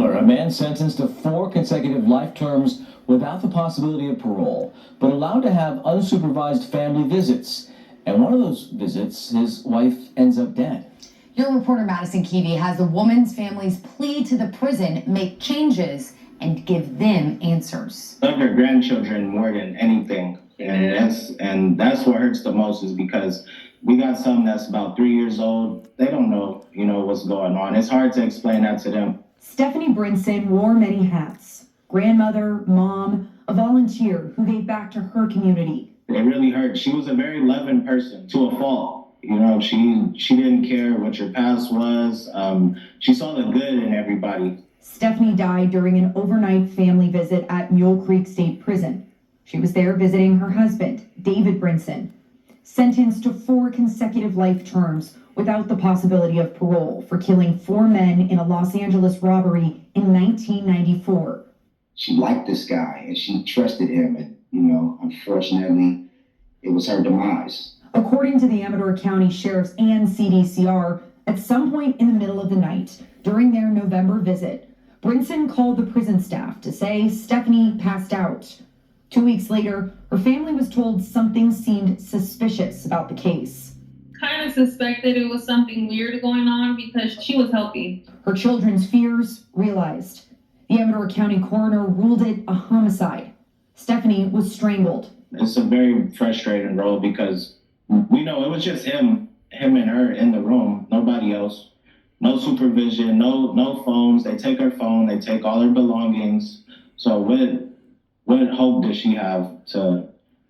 killer, a man sentenced to 4 consecutive life terms without the possibility of parole, but allowed to have unsupervised family visits. And one of those visits, his wife ends up dead. Your reporter Madison Keevy has the woman's family's plea to the prison make changes and give them answers. Love their grandchildren more than anything. And that's what hurts the most, is because we got some that's about 3 years old. They don't know, what's going on. It's hard to explain that to them. Stephanie Brinson wore many hats. Grandmother, mom, a volunteer who gave back to her community. It really hurt. She was a very loving person to a fault. She didn't care what your past was. She saw the good in everybody. Stephanie died during an overnight family visit at Mule Creek State Prison. She was there visiting her husband, David Brinson, sentenced to 4 consecutive life terms without the possibility of parole for killing 4 men in a Los Angeles robbery in 1994. She liked this guy and she trusted him, and unfortunately, it was her demise. According to the Amador County Sheriff's and CDCR, at some point in the middle of the night during their November visit, Brinson called the prison staff to say Stephanie passed out. 2 weeks later, her family was told something seemed suspicious about the case. Kind of suspected it was something weird going on because she was healthy. Her children's fears realized. The Amador County coroner ruled it a homicide. Stephanie was strangled. It's a very frustrating role because we know it was just him and her in the room, nobody else. No supervision, no phones. They take her phone, they take all her belongings. So what hope does she have to,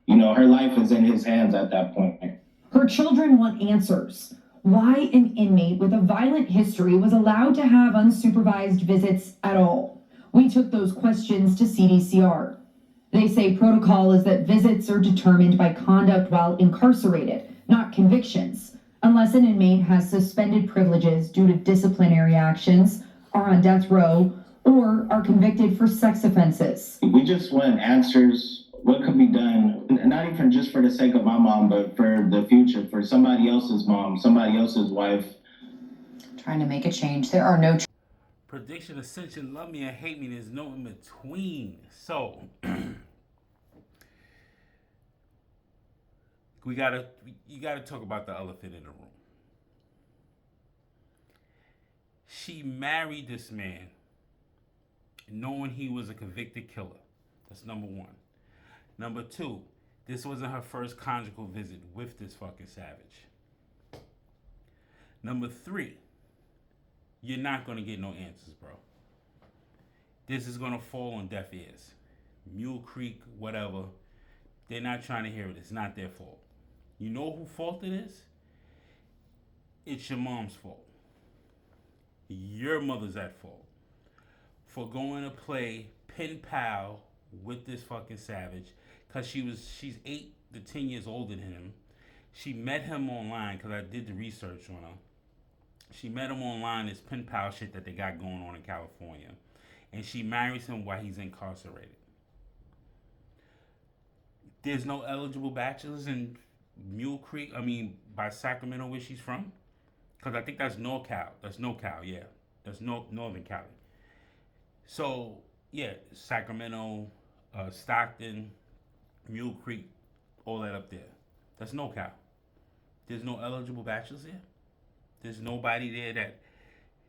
her life is in his hands at that point. Her children want answers. Why an inmate with a violent history was allowed to have unsupervised visits at all? We took those questions to CDCR. They say protocol is that visits are determined by conduct while incarcerated, not convictions, unless an inmate has suspended privileges due to disciplinary actions, are on death row, or are convicted for sex offenses. We just want answers. What could be done, not even just for the sake of my mom, but for the future, for somebody else's mom, somebody else's wife. Trying to make a change. There are no Prediction, ascension, love me or hate me, there's no in between. So you gotta talk about the elephant in the room. She married this man knowing he was a convicted killer. That's number 1. Number 2, this wasn't her first conjugal visit with this fucking savage. Number 3, you're not gonna get no answers, bro. This is gonna fall on deaf ears. Mule Creek, whatever. They're not trying to hear it. It's not their fault. You know whose fault it is? It's your mom's fault. Your mother's at fault for going to play pen pal with this fucking savage, because she's 8 to 10 years older than him. She met him online, because I did the research on her. She met him online, this pen pal shit that they got going on in California, and she marries him while he's incarcerated. There's no eligible bachelors in Mule Creek, by Sacramento, where she's from, because I think that's NorCal. That's NorCal, yeah. That's Northern Cali. So, yeah, Sacramento, Stockton, Mule Creek, all that up there. That's NorCal. There's no eligible bachelors there. There's nobody there that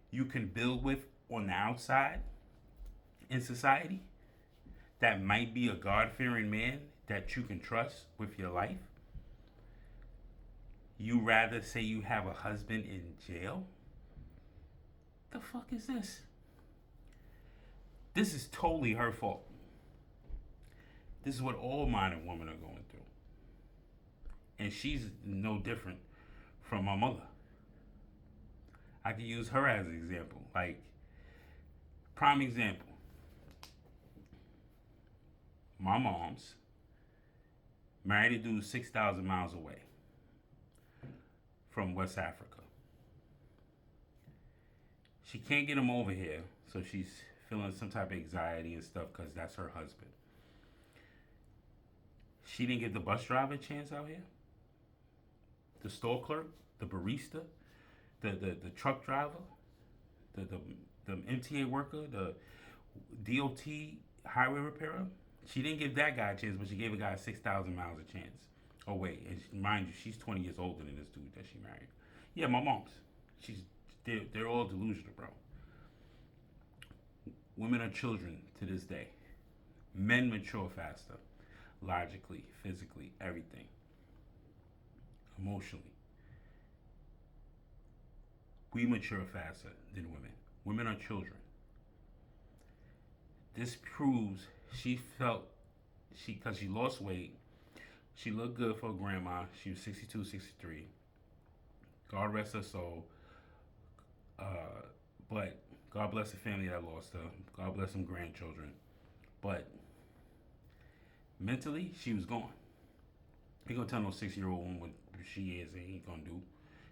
you can build with on the outside in society that might be a God-fearing man that you can trust with your life. You rather say you have a husband in jail? The fuck is this? This is totally her fault. This is what all modern women are going through. And she's no different from my mother. I could use her as an example. Like, prime example. My mom's married a dude 6,000 miles away from West Africa. She can't get him over here, so she's feeling some type of anxiety and stuff because that's her husband. She didn't give the bus driver a chance out here. The store clerk, the barista, the truck driver, the the MTA worker, the DOT highway repairer. She didn't give that guy a chance, but she gave a guy 6,000 miles a chance. Oh wait, and mind you, she's 20 years older than this dude that she married. Yeah, my mom's. They're all delusional, bro. Women are children to this day. Men mature faster, logically, physically, everything, emotionally. We mature faster than women. Women are children. This proves because she lost weight, she looked good for her grandma. She was 62, 63. God rest her soul. But God bless the family that lost her. God bless some grandchildren. But mentally, she was gone. He gonna tell no 6-year-old woman what she is and he ain't gonna do.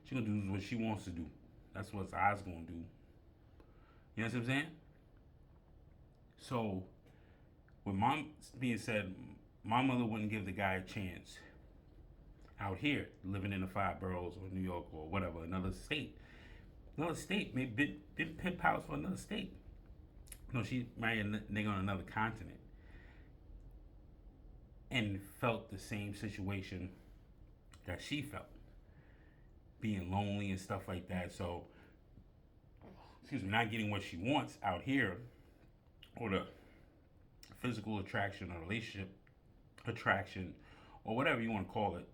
She gonna do what she wants to do. That's what his eyes gonna do. You know what I'm saying? So, with mom being said, my mother wouldn't give the guy a chance out here, living in the 5 boroughs or New York or whatever, another state. Another state, maybe been pimp house for another state. No, she married a nigga on another continent and felt the same situation that she felt, being lonely and stuff like that. So, not getting what she wants out here, or the physical attraction or relationship attraction, or whatever you want to call it.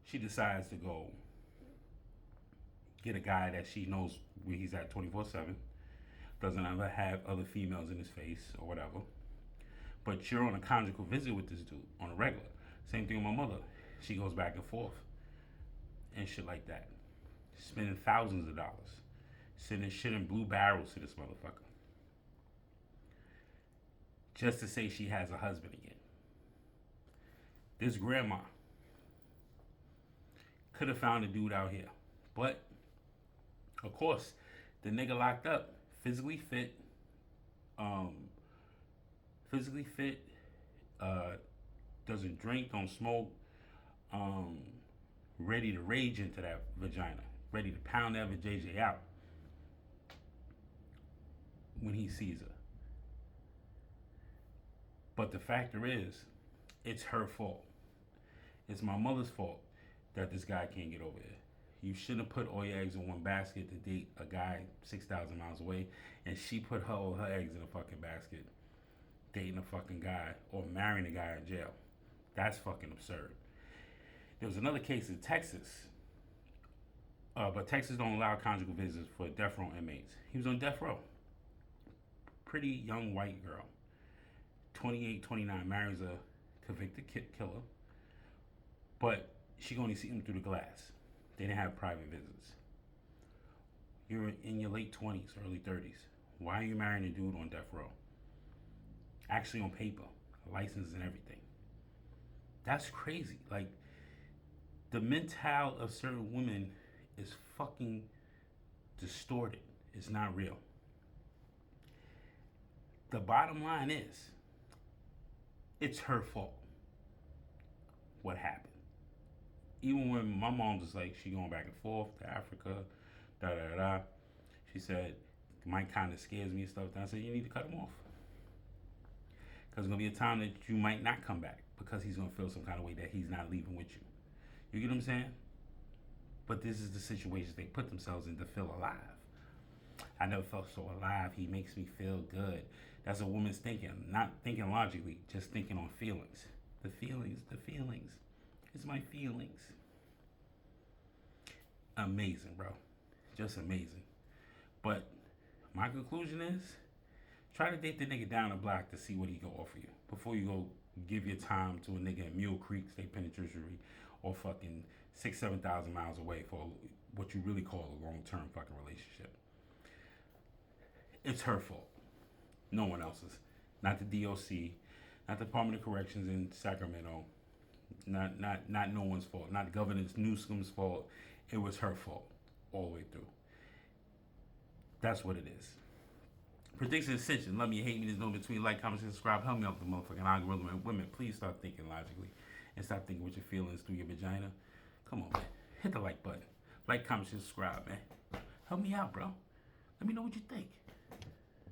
She decides to go get a guy that she knows where he's at 24/7, doesn't ever have other females in his face or whatever. But you're on a conjugal visit with this dude on a regular. Same thing with my mother. She goes back and forth and shit like that. Spending thousands of dollars. Sending shit in blue barrels to this motherfucker. Just to say she has a husband again. This grandma could have found a dude out here. But, of course, the nigga locked up, physically fit, doesn't drink, don't smoke, ready to rage into that vagina, ready to pound that vajayjay out when he sees her. But the factor is, it's her fault. It's my mother's fault that this guy can't get over there. You shouldn't have put all your eggs in one basket to date a guy 6,000 miles away, and she put all her eggs in a fucking basket dating a fucking guy or marrying a guy in jail. That's fucking absurd. There was another case in Texas, but Texas don't allow conjugal visits for death row inmates. He was on death row. Pretty young white girl, 28, 29, marries a convicted killer, but she can only see him through the glass. They didn't have private visits. You're in your late 20s, early 30s. Why are you marrying a dude on death row? Actually on paper, license and everything. That's crazy. Like, the mental of certain women is fucking distorted. It's not real. The bottom line is, it's her fault. What happened? Even when my mom was like, she going back and forth to Africa, she said, my kind of scares me and stuff. And I said, you need to cut him off. Because there's going to be a time that you might not come back because he's going to feel some kind of way that he's not leaving with you. You get what I'm saying? But this is the situations they put themselves in to feel alive. I never felt so alive. He makes me feel good. That's a woman's thinking. Not thinking logically, just thinking on feelings. The feelings. It's my feelings. Amazing, bro. Just amazing. But my conclusion is, try to date the nigga down the block to see what he can offer you before you go give your time to a nigga in Mule Creek State Penitentiary or fucking 7,000 miles away for what you really call a long-term fucking relationship. It's her fault. No one else's. Not the DOC, not the Department of Corrections in Sacramento, not no one's fault, not Governor Newsom's fault. It was her fault all the way through. That's what it is. Prediction Ascension. Love me, hate me. There's no between. Like, comment, subscribe. Help me out with the motherfucking algorithm. And women, please start thinking logically and stop thinking with your feelings through your vagina. Come on, man. Hit the like button. Like, comment, subscribe, man. Help me out, bro. Let me know what you think.